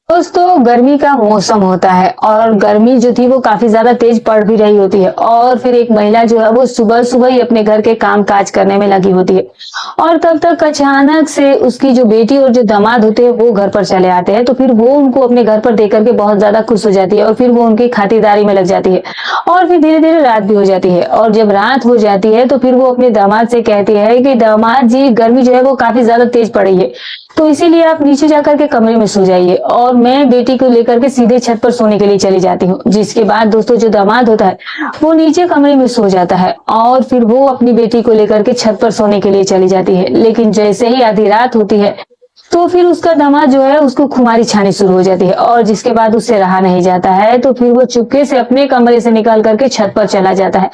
दोस्तों गर्मी का मौसम होता है और गर्मी जो थी वो काफी ज्यादा तेज पड़ भी रही होती है और फिर एक महिला जो है वो सुबह सुबह ही अपने घर के काम काज करने में लगी होती है और तब तक अचानक से उसकी जो बेटी और जो दामाद होते हैं वो घर पर चले आते हैं। तो फिर वो उनको अपने घर पर देख करके बहुत ज्यादा खुश हो जाती है और फिर वो उनकी खातिरदारी में लग जाती है और फिर धीरे धीरे रात भी हो जाती है। और जब रात हो जाती है तो फिर वो अपने दामाद से कहती है कि दामाद जी, गर्मी जो है वो काफी ज्यादा तेज पड़ रही है, तो इसीलिए आप नीचे जाकर के कमरे में सो जाइए और मैं बेटी को लेकर के सीधे छत पर सोने के लिए चली जाती हूँ। जिसके बाद दोस्तों जो दामाद होता है वो नीचे कमरे में सो जाता है और फिर वो अपनी बेटी को लेकर के छत पर सोने के लिए चली जाती है। लेकिन जैसे ही आधी रात होती है तो फिर उसका दामाद जो है उसको खुमारी छानी शुरू हो जाती है और जिसके बाद उससे रहा नहीं जाता है तो फिर वो चुपके से अपने कमरे से निकल करके छत पर चला जाता है।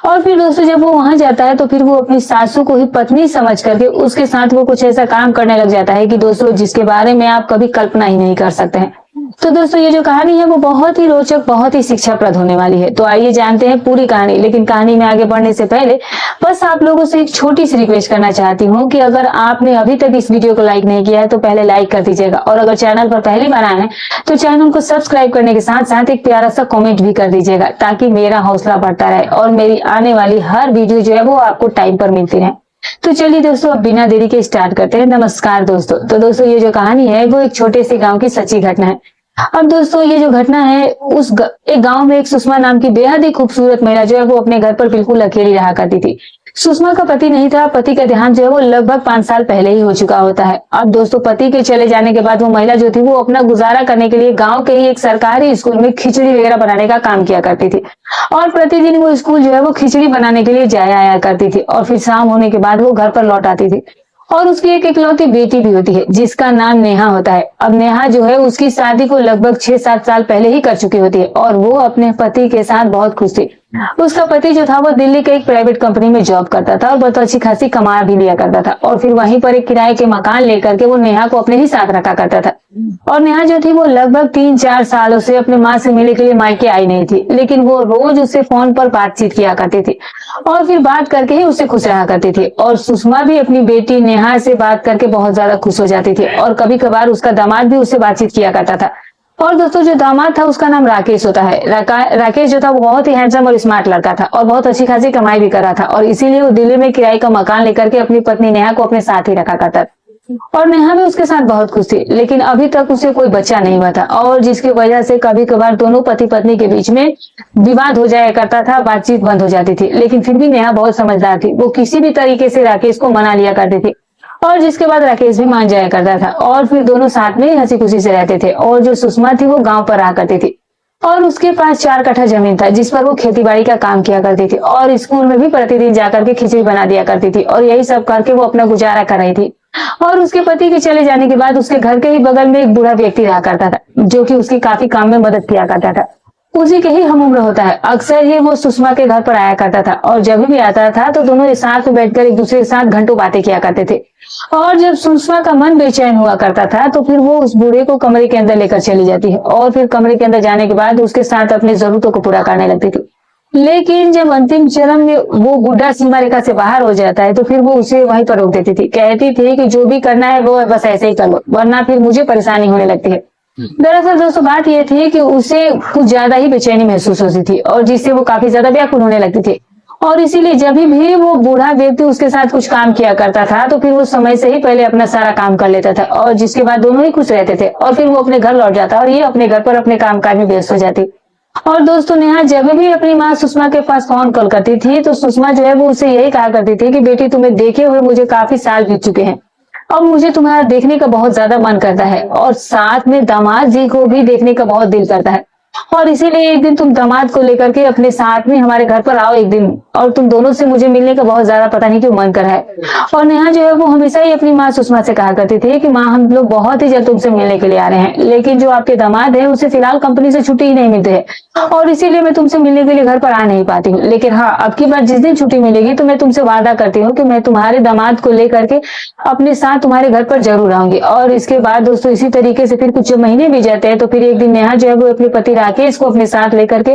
और फिर दोस्तों जब वो वहां जाता है तो फिर वो अपनी सासू को ही पत्नी समझ करके उसके साथ वो कुछ ऐसा काम करने लग जाता है कि दोस्तों जिसके बारे में आप कभी कल्पना ही नहीं कर सकते हैं। तो दोस्तों ये जो कहानी है वो बहुत ही रोचक, बहुत ही शिक्षाप्रद होने वाली है। तो आइए जानते हैं पूरी कहानी। लेकिन कहानी में आगे बढ़ने से पहले बस आप लोगों से एक छोटी सी रिक्वेस्ट करना चाहती हूँ कि अगर आपने अभी तक इस वीडियो को लाइक नहीं किया है तो पहले लाइक कर दीजिएगा और अगर चैनल पर पहली बार आए हैं तो चैनल को सब्सक्राइब करने के साथ साथ एक प्यारा सा कॉमेंट भी कर दीजिएगा ताकि मेरा हौसला बढ़ता रहे और मेरी आने वाली हर वीडियो जो है वो आपको टाइम पर मिलती रहे। तो चलिए दोस्तों अब बिना देरी के स्टार्ट करते हैं। नमस्कार दोस्तों। तो दोस्तों ये जो कहानी है वो एक छोटे से गांव की सच्ची घटना है। अब दोस्तों ये जो घटना है एक गांव में एक सुषमा नाम की बेहद ही खूबसूरत महिला जो है वो अपने घर पर बिल्कुल अकेली रहा करती थी। सुषमा का पति नहीं था। पति का देहांत जो है वो लगभग 5 साल पहले ही हो चुका होता है। अब दोस्तों पति के चले जाने के बाद वो महिला जो थी वो अपना गुजारा करने के लिए गांव के ही एक सरकारी स्कूल में खिचड़ी वगैरह बनाने का काम किया करती थी और प्रतिदिन वो स्कूल जो है वो खिचड़ी बनाने के लिए जाया आया करती थी और फिर शाम होने के बाद वो घर पर लौट आती थी। और उसकी एक इकलौती बेटी भी होती है जिसका नाम नेहा होता है। अब नेहा जो है उसकी शादी को लगभग 6-7 साल पहले ही कर चुकी होती है और वो अपने पति के साथ बहुत खुश थी। उसका पति जो था वो दिल्ली के एक प्राइवेट कंपनी में जॉब करता था और बहुत अच्छी खासी कमा भी लिया करता था और फिर वहीं पर एक किराए के मकान लेकर के वो नेहा को अपने ही साथ रखा करता था। और नेहा जो थी वो लगभग 3-4 सालों से अपने माँ से मिलने के लिए मायके आई नहीं थी, लेकिन वो रोज उससे फोन पर बातचीत किया करती थी और फिर बात करके ही उससे खुश रहा करती थी। और सुषमा भी अपनी बेटी नेहा से बात करके बहुत ज्यादा खुश हो जाती थी और कभी कभार उसका दामाद भी उससे बातचीत किया करता था। और दोस्तों जो दामाद था उसका नाम राकेश होता है। राकेश जो था वो बहुत ही हैंडसम और स्मार्ट लड़का था और बहुत अच्छी खासी कमाई भी कर रहा था और इसीलिए वो दिल्ली में किराए का मकान लेकर के अपनी पत्नी नेहा को अपने साथ ही रखा करता था और नेहा भी उसके साथ बहुत खुश थी। लेकिन अभी तक उसे कोई बच्चा नहीं हुआ था और जिसकी वजह से कभी कभार दोनों पति पत्नी के बीच में विवाद हो जाया करता था, बातचीत बंद हो जाती थी। लेकिन फिर भी नेहा बहुत समझदार थी। वो किसी भी तरीके से राकेश को मना लिया करती थी और जिसके बाद राकेश भी मान जाया करता था और फिर दोनों साथ में हंसी खुशी से रहते थे। और जो सुषमा थी वो गांव पर रहा करती थी और उसके पास 4 कट्ठा जमीन था जिस पर वो खेती बाड़ी का काम किया करती थी और स्कूल में भी प्रतिदिन जाकर के खिचड़ी बना दिया करती थी और यही सब करके वो अपना गुजारा कर रही थी। और उसके पति के चले जाने के बाद उसके घर के ही बगल में एक बूढ़ा व्यक्ति रहा करता था जो कि उसकी काफी काम में मदद किया करता था। उसी के ही हम उम्र होता है। अक्सर ही वो सुषमा के घर पर आया करता था और जब भी आता था तो दोनों साथ में बैठकर एक दूसरे के साथ घंटों बातें किया करते थे। और जब सुषमा का मन बेचैन हुआ करता था तो फिर वो उस बूढ़े को कमरे के अंदर लेकर चली जाती है और फिर कमरे के अंदर जाने के बाद उसके साथ अपनी जरूरतों को पूरा करने लगती थी। लेकिन जब अंतिम चरण में वो बुढ़ा सीमा रेखा से बाहर हो जाता है तो फिर वो उसे वहीं पर रोक देती थी। कहती थी कि जो भी करना है वो बस ऐसे ही कर लो वरना फिर मुझे परेशानी होने लगती है। दरअसल दोस्तों बात यह थी कि उसे कुछ ज्यादा ही बेचैनी महसूस होती थी और जिससे वो काफी ज्यादा व्याकुल होने लगती थी और इसीलिए जब भी वो बूढ़ा व्यक्ति उसके साथ कुछ काम किया करता था तो फिर वो समय से ही पहले अपना सारा काम कर लेता था और जिसके बाद दोनों ही खुश रहते थे और फिर वो अपने घर लौट जाता और ये अपने घर पर अपने काम काज में व्यस्त हो जाती। और दोस्तों नेहा जब भी अपनी माँ सुषमा के पास फोन कॉल करती थी तो सुषमा जो है वो उसे यही कहा करती थी कि बेटी तुम्हें देखे हुए मुझे काफी साल बीत चुके हैं, अब मुझे तुम्हारा देखने का बहुत ज्यादा मन करता है और साथ में दामाद जी को भी देखने का बहुत दिल करता है और इसीलिए एक दिन तुम दामाद को लेकर के अपने साथ में हमारे घर पर आओ एक दिन और तुम दोनों से मुझे मिलने का बहुत ज्यादा पता नहीं क्यों मन कर रहा है। और नेहा जो है वो हमेशा ही अपनी माँ सुषमा से कहा करती थी कि माँ हम लोग बहुत ही जल्द तुमसे मिलने के लिए आ रहे हैं, लेकिन जो आपके दामाद है उसे फिलहाल कंपनी से छुट्टी ही नहीं मिलती है और इसीलिए मैं तुमसे मिलने के लिए घर पर आ नहीं पाती हूँ। लेकिन हाँ अब की बार जिस दिन छुट्टी मिलेगी तो मैं तुमसे वादा करती हूँ कि मैं तुम्हारे दामाद को लेकर के अपने साथ तुम्हारे घर पर जरूर आऊंगी। और इसके बाद दोस्तों इसी तरीके से फिर कुछ महीने भी जाते हैं तो फिर एक दिन नेहा जो है वो अपने पति राकेश को अपने साथ लेकर के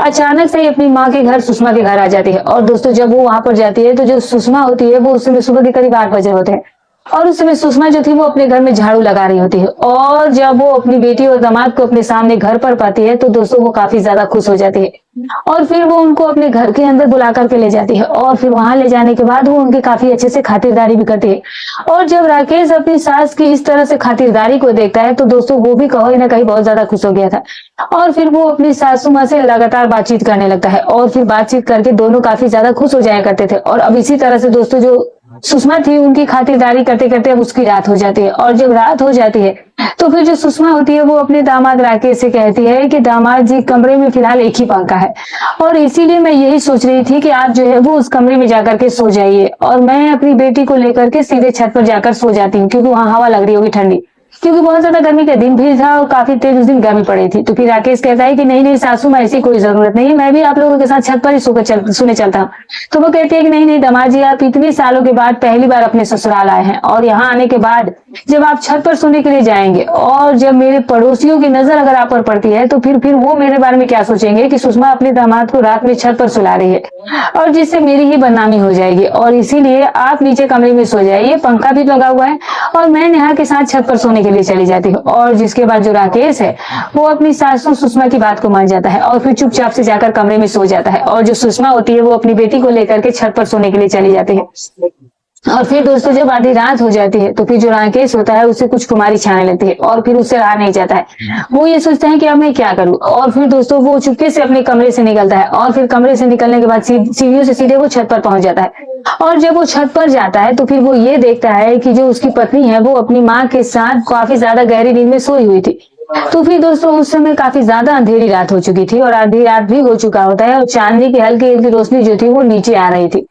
अचानक से ही अपनी माँ के घर सुषमा के घर आ जाती है। और दोस्तों जब वो वहां पर जाती है तो जो सुषमा होती है वो उस समय सुबह के करीब 8 बजे होते हैं और उस समय सुषमा जो थी वो अपने घर में झाड़ू लगा रही होती है, और जब वो अपनी बेटी और दामाद को अपने सामने घर पर पाती है तो दोस्तों वो काफी ज्यादा खुश हो जाती है, और फिर वो उनको अपने घर के अंदर बुला करके ले जाती है, और फिर वहां ले जाने के बाद वो उनकी काफी अच्छे से खातिरदारी भी करती है। और जब राकेश अपनी सास की इस तरह से खातिरदारी को देखता है तो दोस्तों वो भी कहीं ना कहीं बहुत ज्यादा खुश हो गया था, और फिर वो अपनी सासू माँ से लगातार बातचीत करने लगता है, और फिर बातचीत करके दोनों काफी ज्यादा खुश हो जाया करते थे। और अब इसी तरह से दोस्तों जो सुषमा थी उनकी खातिरदारी करते करते अब उसकी रात हो जाती है, और जब रात हो जाती है तो फिर जो सुषमा होती है वो अपने दामाद राकेश से कहती है कि दामाद जी, कमरे में फिलहाल एक ही पंखा है, और इसीलिए मैं यही सोच रही थी कि आप जो है वो उस कमरे में जाकर के सो जाइए, और मैं अपनी बेटी को लेकर के सीधे छत पर जाकर सो जाती हूँ, क्योंकि वहां हवा लग रही होगी ठंडी, क्योंकि बहुत ज्यादा गर्मी का दिन भी था और काफी तेज उस दिन गर्मी पड़ी थी। तो फिर राकेश कहता है कि नहीं नहीं सासू माँ, ऐसी कोई जरूरत नहीं है, मैं भी आप लोगों के साथ छत पर ही सोने चलता हूँ। तो वो कहती है कि नहीं नहीं दामाद जी, आप इतने सालों के बाद पहली बार अपने ससुराल आए हैं, और यहाँ आने के बाद जब आप छत पर सोने के लिए जाएंगे और जब मेरे पड़ोसियों की नजर अगर आप पर पड़ती है तो फिर वो मेरे बारे में क्या सोचेंगे कि सुषमा अपने दामाद को रात में छत पर सुला रही है, और जिससे मेरी ही बदनामी हो जाएगी। और इसीलिए आप नीचे कमरे में सो जाइए, पंखा भी लगा हुआ है, और मैं नेहा के साथ छत पर सोने के लिए चली जाती हूँ। और जिसके बाद जो राकेश है वो अपनी सासू सुषमा की बात को मान जाता है, और फिर चुपचाप से जाकर कमरे में सो जाता है, और जो सुषमा होती है वो अपनी बेटी को लेकर के छत पर सोने के लिए चली जाती है। और फिर दोस्तों जब आधी रात हो जाती है तो फिर जो राकेश होता है उसे कुछ कुमारी छाने लगती है, और फिर उससे रहा नहीं जाता है, वो ये सोचता है कि अब मैं क्या करूं। और फिर दोस्तों वो चुपके से अपने कमरे से निकलता है, और फिर कमरे से निकलने के बाद सीढ़ियों से सीधे वो छत पर पहुंच जाता है। और जब वो छत पर जाता है तो फिर वो ये देखता है कि जो उसकी पत्नी है वो अपनी माँ के साथ काफी ज्यादा गहरी नींद में सोई हुई थी। तो फिर दोस्तों उस समय काफी ज्यादा अंधेरी रात हो चुकी थी, और आधी रात भी हो चुका होता है, और चांदनी की हल्की हल्की रोशनी जो थी वो नीचे आ रही थी,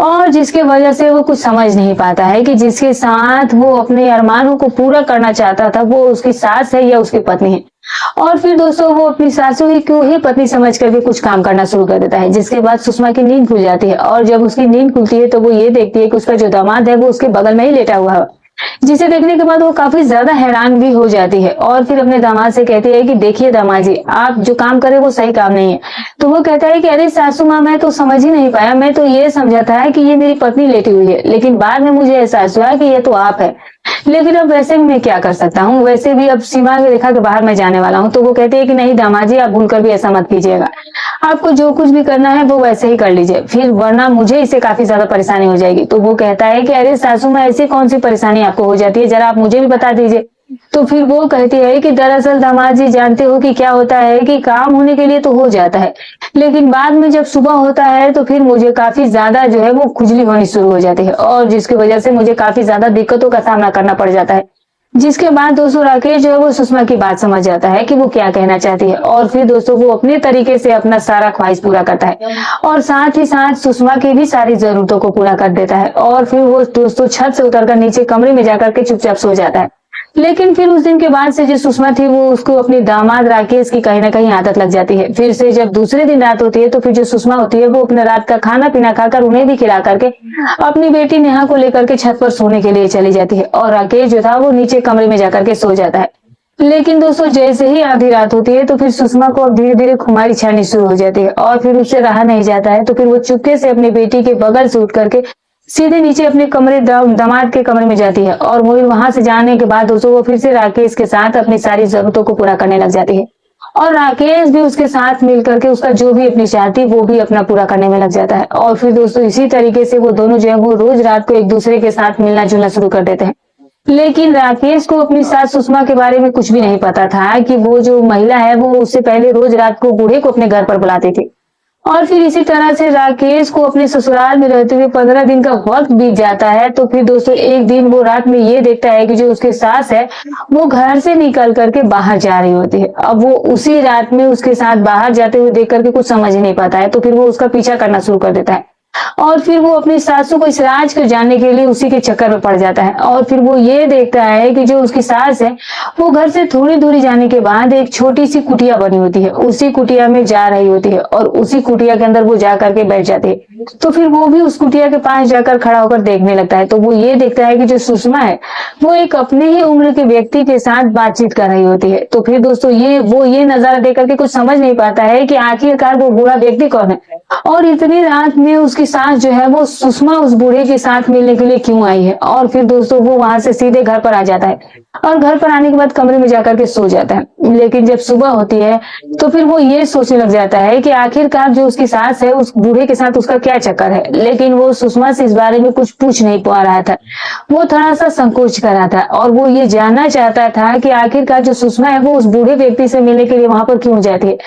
और जिसके वजह से वो कुछ समझ नहीं पाता है कि जिसके साथ वो अपने अरमानों को पूरा करना चाहता था वो उसकी सास है या उसकी पत्नी है। और फिर दोस्तों वो अपनी सासू ही क्यों ही पत्नी समझ करके कुछ काम करना शुरू कर देता है, जिसके बाद सुषमा की नींद खुल जाती है, और जब उसकी नींद खुलती है तो वो ये देखती है कि उसका जो दामाद है वो उसके बगल में ही लेटा हुआ है, जिसे देखने के बाद वो काफी ज्यादा हैरान भी हो जाती है, और फिर अपने दामाद से कहती है कि देखिए दामाद जी, आप जो काम करे वो सही काम नहीं है। तो वो कहता है कि अरे सासू माँ, मैं तो समझ ही नहीं पाया, मैं तो ये समझा था कि ये मेरी पत्नी लेटी हुई है, लेकिन बाद में मुझे एहसास हुआ कि ये तो आप है, लेकिन अब वैसे भी मैं क्या कर सकता हूँ, वैसे भी अब सीमा की रेखा के बाहर मैं जाने वाला हूँ। तो वो कहते हैं कि नहीं दामाद जी, आप भूलकर भी ऐसा मत कीजिएगा, आपको जो कुछ भी करना है वो वैसे ही कर लीजिए, फिर वरना मुझे इससे काफी ज्यादा परेशानी हो जाएगी। तो वो कहता है कि अरे सासू माँ, ऐसी कौन सी परेशानी आपको हो जाती है, जरा आप मुझे भी बता दीजिए। तो फिर वो कहती है कि दरअसल दामाद जी, जानते हो कि क्या होता है कि काम होने के लिए तो हो जाता है, लेकिन बाद में जब सुबह होता है तो फिर मुझे काफी ज्यादा जो है वो खुजली होनी शुरू हो जाती है, और जिसकी वजह से मुझे काफी ज्यादा दिक्कतों का सामना करना पड़ जाता है। जिसके बाद दोस्तों राकेश जो है वो सुषमा की बात समझ जाता है कि वो क्या कहना चाहती है, और फिर दोस्तों वो अपने तरीके से अपना सारा ख्वाहिश पूरा करता है, और साथ ही साथ सुषमा की भी सारी जरूरतों को पूरा कर देता है। और फिर वो दोस्तों छत से उतरकर नीचे कमरे में जाकर के चुपचाप सो जाता है। लेकिन फिर उस दिन के बाद से जो सुषमा थी वो उसको अपने दामाद राकेश की कहीं ना कहीं आदत लग जाती है। फिर से जब दूसरे दिन रात होती है तो फिर जो सुषमा होती है वो अपना रात का खाना पीना खाकर उन्हें भी खिला करके अपनी बेटी नेहा को लेकर के छत पर सोने के लिए चली जाती है, और राकेश जो था वो नीचे कमरे में जाकर के सो जाता है। लेकिन दोस्तों जैसे ही आधी रात होती है तो फिर सुषमा को अब धीरे धीरे खुमारी छानी शुरू हो जाती है, और फिर उससे रहा नहीं जाता है, तो फिर वो चुपके से अपनी बेटी के बगल से उठ करके सीधे नीचे अपने कमरे दामाद के कमरे में जाती है, और वो वहां से जाने के बाद दोस्तों वो फिर से राकेश के साथ अपनी सारी जरूरतों को पूरा करने लग जाती है, और राकेश भी उसके साथ मिल करके उसका जो भी अपनी चाहती वो भी अपना पूरा करने में लग जाता है। और फिर दोस्तों इसी तरीके से वो दोनों जो है वो रोज रात को एक दूसरे के साथ मिलना जुलना शुरू कर देते हैं। लेकिन राकेश को अपनी सास सुषमा के बारे में कुछ भी नहीं पता था कि वो जो महिला है वो उससे पहले रोज रात को बूढ़े को अपने घर पर बुलाती थी। और फिर इसी तरह से राकेश को अपने ससुराल में रहते हुए 15 दिन का वक्त बीत जाता है। तो फिर दोस्तों एक दिन वो रात में ये देखता है कि जो उसके सास है वो घर से निकल करके बाहर जा रही होती है। अब वो उसी रात में उसके साथ बाहर जाते हुए देख करके कुछ समझ नहीं पाता है, तो फिर वो उसका पीछा करना शुरू कर देता है, और फिर वो अपनी सासू को इस राज को जानने के लिए उसी के चक्कर में पड़ जाता है। और फिर वो ये देखता है कि जो उसकी सास है वो घर से थोड़ी दूरी जाने के बाद एक छोटी सी कुटिया बनी होती है, उसी कुटिया में जा रही होती है, और उसी कुटिया के अंदर वो जा करके बैठ जाती है। तो फिर वो भी उस कुटिया के पास जाकर खड़ा होकर देखने लगता है। तो वो ये देखता है कि जो सुषमा है वो एक अपने ही उम्र के व्यक्ति के साथ बातचीत कर रही होती है। तो फिर दोस्तों ये नजारा देख करके कुछ समझ नहीं पाता है कि आखिरकार वो बूढ़ा व्यक्ति कौन है, और इतनी रात में उसकी उसकी सास जो है वो सुषमा उस बूढ़े के साथ मिलने के लिए क्यों आई है। और फिर दोस्तों वो वहां से सीधे घर पर आ जाता है और घर पर आने के बाद कमरे में जाकर के सो जाता है। लेकिन जब सुबह होती है तो फिर वो ये सोचने लग जाता है कि आखिरकार जो उसकी सास है उस बूढ़े के साथ उसका क्या चक्कर है। लेकिन वो सुषमा से इस बारे में कुछ पूछ नहीं पा रहा था, वो थोड़ा सा संकोच कर रहा था और वो ये जानना चाहता था कि आखिरकार जो सुषमा है वो उस बूढ़े व्यक्ति से मिलने के लिए वहां पर क्यों जाती है।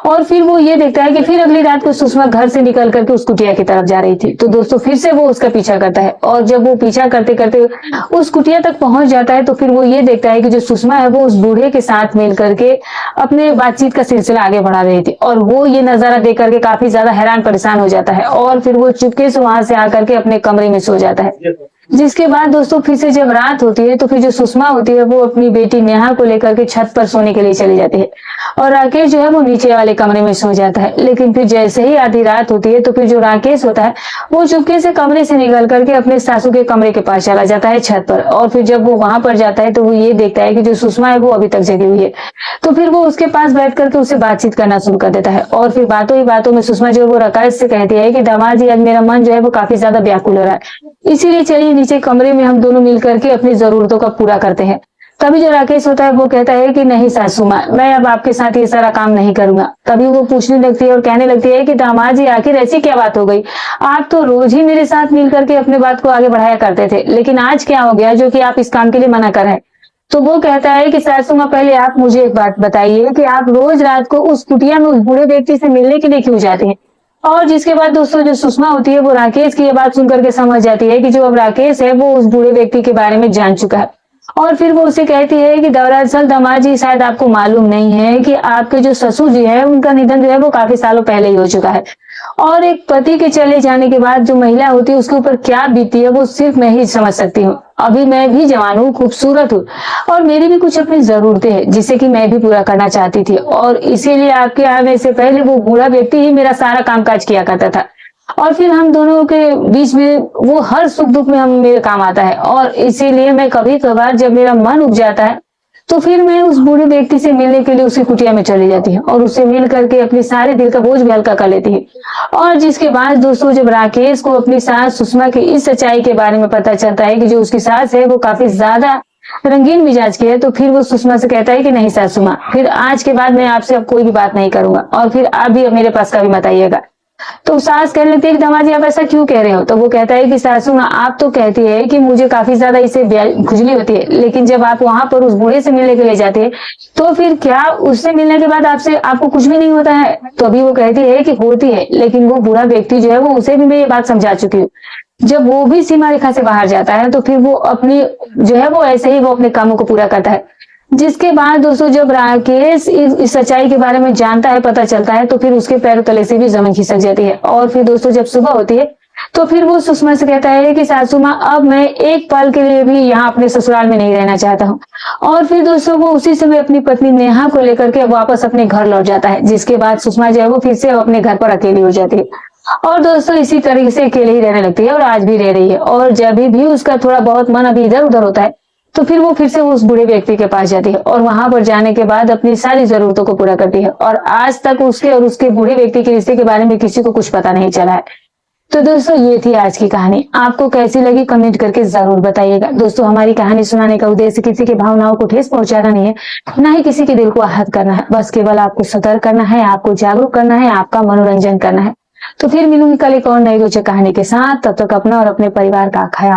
और फिर वो ये देखता है कि फिर अगली रात को सुषमा घर से निकल करके उस कुटिया की तरफ जा रही थी। तो दोस्तों फिर से वो उसका पीछा करता है और जब वो पीछा करते करते उस कुटिया तक पहुंच जाता है तो फिर वो ये देखता है कि जो सुषमा है वो उस बूढ़े के साथ मिल करके अपने बातचीत का सिलसिला आगे बढ़ा रही थी। और वो ये नजारा देख करके काफी ज्यादा हैरान परेशान हो जाता है और फिर वो चुपके से वहां से आकर के अपने कमरे में सो जाता है। जिसके बाद दोस्तों फिर से जब रात होती है तो फिर जो सुषमा होती है वो अपनी बेटी नेहा को लेकर के छत पर सोने के लिए चली जाती है और राकेश जो है वो नीचे वाले कमरे में सो जाता है। लेकिन फिर जैसे ही आधी रात होती है तो फिर जो राकेश होता है वो चुपके से कमरे से निकल करके अपने सासू के कमरे के पास चला जाता है छत पर। और फिर जब वो वहां पर जाता है तो वो ये देखता है कि जो सुषमा है वो अभी तक जगी हुई है। तो फिर वो उसके पास बैठ करके उससे बातचीत करना शुरू कर देता है और फिर बातों ही बातों में सुषमा जो है वो राकेश से कहती है कि दामाद जी आज मेरा मन जो है वो काफी ज्यादा व्याकुल हो रहा है, इसीलिए चलिए नीचे कमरे में हम दोनों मिल करके अपनी जरूरतों का पूरा करते हैं। तभी जो राकेश होता है वो कहता है कि नहीं सासू माँ, मैं अब आपके साथ ये सारा काम नहीं करूंगा। तभी वो पूछने लगती है और कहने लगती है कि दामाद जी आखिर ऐसी क्या बात हो गई, आप तो रोज ही मेरे साथ मिल करके अपने बात को आगे बढ़ाया करते थे, लेकिन आज क्या हो गया जो कि आप इस काम के लिए मना कर रहे हैं। तो वो कहता है कि सासू माँ पहले आप मुझे एक बात बताइए कि आप रोज रात को उस कुटिया में उस बूढ़े व्यक्ति से मिलने के लिए क्यों जाते हैं। और जिसके बाद दोस्तों जो सुषमा होती है वो राकेश की ये बात सुन करके समझ जाती है कि जो अब राकेश है वो उस बूढ़े व्यक्ति के बारे में जान चुका है। और फिर वो उसे कहती है कि दरअसल दामाद जी शायद आपको मालूम नहीं है कि आपके जो ससुर जी है उनका निधन जो है वो काफी सालों पहले ही हो चुका है और एक पति के चले जाने के बाद जो महिला होती है उसके ऊपर क्या बीती है वो सिर्फ मैं ही समझ सकती हूँ। अभी मैं भी जवान हूँ, खूबसूरत हूँ और मेरी भी कुछ अपनी जरूरतें हैं जिसे कि मैं भी पूरा करना चाहती थी और इसीलिए आपके आने से पहले वो बूढ़ा व्यक्ति ही मेरा सारा कामकाज किया करता था और फिर हम दोनों के बीच में वो हर सुख दुख में हम मेरे काम आता है। और इसीलिए मैं कभी कभार जब मेरा मन उब जाता है तो फिर मैं उस बूढ़े व्यक्ति से मिलने के लिए उसकी कुटिया में चली जाती है और उससे मिल करके अपने सारे दिल का बोझ भी हल्का कर लेती है। और जिसके बाद दोस्तों जब राकेश को अपनी सास सुषमा की इस सच्चाई के बारे में पता चलता है कि जो उसकी सास है वो काफी ज्यादा रंगीन मिजाज की है, तो फिर वो सुषमा से कहता है कि नहीं सासू माँ, फिर आज के बाद मैं आपसे अब कोई भी बात नहीं करूंगा और फिर आप भी अब मेरे पास कभी मत आइएगा। तो सास कहने लगती है कि दामाद जी आप ऐसा क्यों कह रहे हो। तो वो कहता है कि सासू माँ आप तो कहती है कि मुझे काफी ज्यादा इससे खुजली होती है, लेकिन जब आप वहां पर उस बूढ़े से मिलने के लिए जाते हैं तो फिर क्या उससे मिलने के बाद आपसे आपको कुछ भी नहीं होता है। तो अभी वो कहती है कि होती है, लेकिन वो बूढ़ा व्यक्ति जो है वो उसे भी मैं ये बात समझा चुकी हूँ। जब वो भी सीमा रेखा से बाहर जाता है तो फिर वो अपनी जो है वो ऐसे ही वो अपने कामों को पूरा करता है। जिसके बाद दोस्तों जब राकेश इस सच्चाई के बारे में जानता है, पता चलता है, तो फिर उसके पैरों तले से भी जमीन खिसक जाती है। और फिर दोस्तों जब सुबह होती है तो फिर वो सुषमा से कहता है कि सासू माँ अब मैं एक पल के लिए भी यहाँ अपने ससुराल में नहीं रहना चाहता हूँ। और फिर दोस्तों वो उसी समय अपनी पत्नी नेहा को लेकर के वापस अपने घर लौट जाता है। जिसके बाद सुषमा जो है वो फिर से अपने घर पर अकेली हो जाती है और दोस्तों इसी तरीके से अकेले ही रहने लगती है और आज भी रह रही है। और जब भी उसका थोड़ा बहुत मन अभी इधर उधर होता है तो फिर वो फिर से उस बूढ़े व्यक्ति के पास जाती है और वहां पर जाने के बाद अपनी सारी जरूरतों को पूरा करती है। और आज तक उसके और उसके बूढ़े व्यक्ति के रिश्ते के बारे में किसी को कुछ पता नहीं चला है। तो दोस्तों ये थी आज की कहानी, आपको कैसी लगी कमेंट करके जरूर बताइएगा। दोस्तों हमारी कहानी सुनाने का उद्देश्य किसी की भावनाओं को ठेस पहुंचाना नहीं है, न ही किसी के दिल को आहत करना है, बस केवल आपको सतर्क करना है, आपको जागरूक करना है, आपका मनोरंजन करना है। तो फिर मिलूंगी कल एक और नई रोचक कहानी के साथ, तब तक अपना और अपने परिवार का ख्याल